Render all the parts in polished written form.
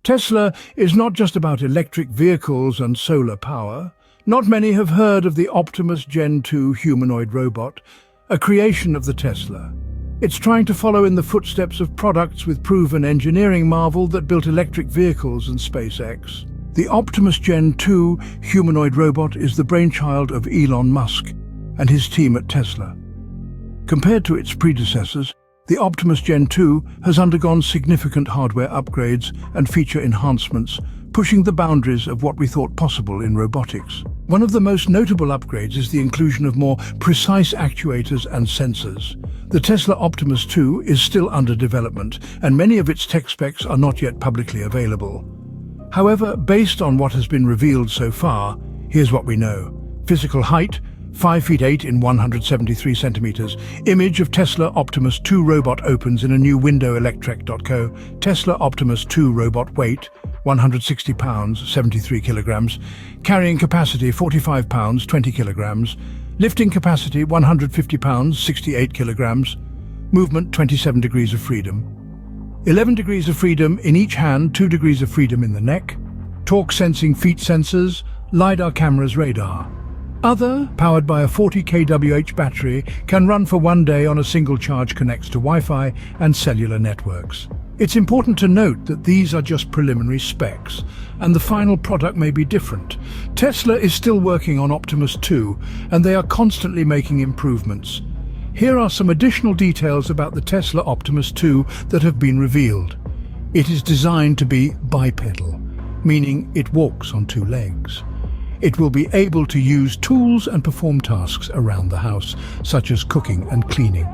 Tesla is not just about electric vehicles and solar power. Not many have heard of the Optimus Gen 2 humanoid robot, a creation of the Tesla. It's trying to follow in the footsteps of products with proven engineering marvel that built electric vehicles and SpaceX. The Optimus Gen 2 humanoid robot is the brainchild of Elon Musk and his team at Tesla. Compared to its predecessors, the Optimus Gen 2 has undergone significant hardware upgrades and feature enhancements, pushing the boundaries of what we thought possible in robotics. One of the most notable upgrades is the inclusion of more precise actuators and sensors. The Tesla Optimus 2 is still under development, and many of its tech specs are not yet publicly available. However, based on what has been revealed so far, here's what we know. Physical height, 5 feet 8 in 173 centimeters. Image of Tesla Optimus 2 robot opens in a new window. Electrek.co. Tesla Optimus 2 robot weight, 160 pounds, 73 kilograms. Carrying capacity, 45 pounds, 20 kilograms. Lifting capacity, 150 pounds, 68 kilograms. Movement, 27 degrees of freedom. 11 degrees of freedom in each hand, 2 degrees of freedom in the neck. Torque sensing feet sensors, LiDAR cameras, radar. Other, powered by a 40 kWh battery, can run for 1 day on a single charge, connects to Wi-Fi and cellular networks. It's important to note that these are just preliminary specs, and the final product may be different. Tesla is still working on Optimus 2, and they are constantly making improvements. Here are some additional details about the Tesla Optimus 2 that have been revealed. It is designed to be bipedal, meaning it walks on 2 legs. It will be able to use tools and perform tasks around the house, such as cooking and cleaning.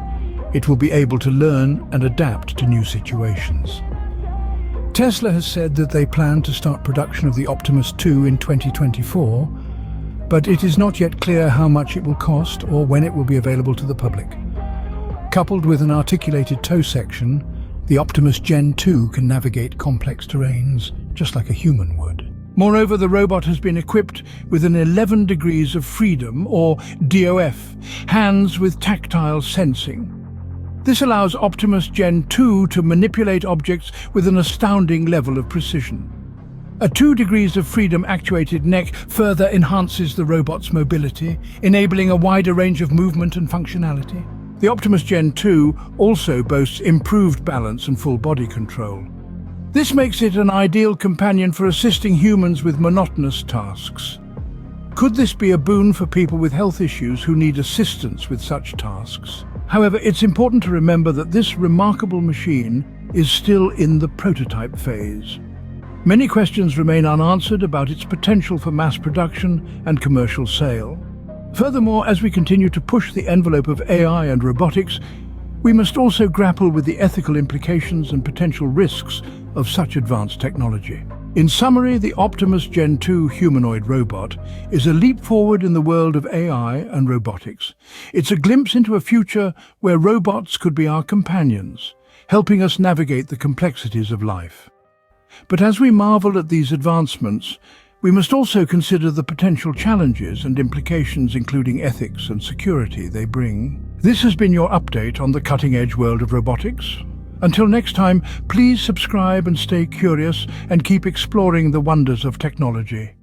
It will be able to learn and adapt to new situations. Tesla has said that they plan to start production of the Optimus 2 in 2024, but it is not yet clear how much it will cost or when it will be available to the public. Coupled with an articulated tow section, the Optimus Gen 2 can navigate complex terrains just like a human would. Moreover, the robot has been equipped with an 11 degrees of freedom, or DOF, hands with tactile sensing. This allows Optimus Gen 2 to manipulate objects with an astounding level of precision. A 2 degrees of freedom actuated neck further enhances the robot's mobility, enabling a wider range of movement and functionality. The Optimus Gen 2 also boasts improved balance and full body control. This makes it an ideal companion for assisting humans with monotonous tasks. Could this be a boon for people with health issues who need assistance with such tasks? However, it's important to remember that this remarkable machine is still in the prototype phase. Many questions remain unanswered about its potential for mass production and commercial sale. Furthermore, as we continue to push the envelope of AI and robotics, we must also grapple with the ethical implications and potential risks of such advanced technology. In summary, the Optimus Gen 2 humanoid robot is a leap forward in the world of AI and robotics. It's a glimpse into a future where robots could be our companions, helping us navigate the complexities of life. But as we marvel at these advancements, we must also consider the potential challenges and implications, including ethics and security, they bring. This has been your update on the cutting-edge world of robotics. Until next time, please subscribe and stay curious and keep exploring the wonders of technology.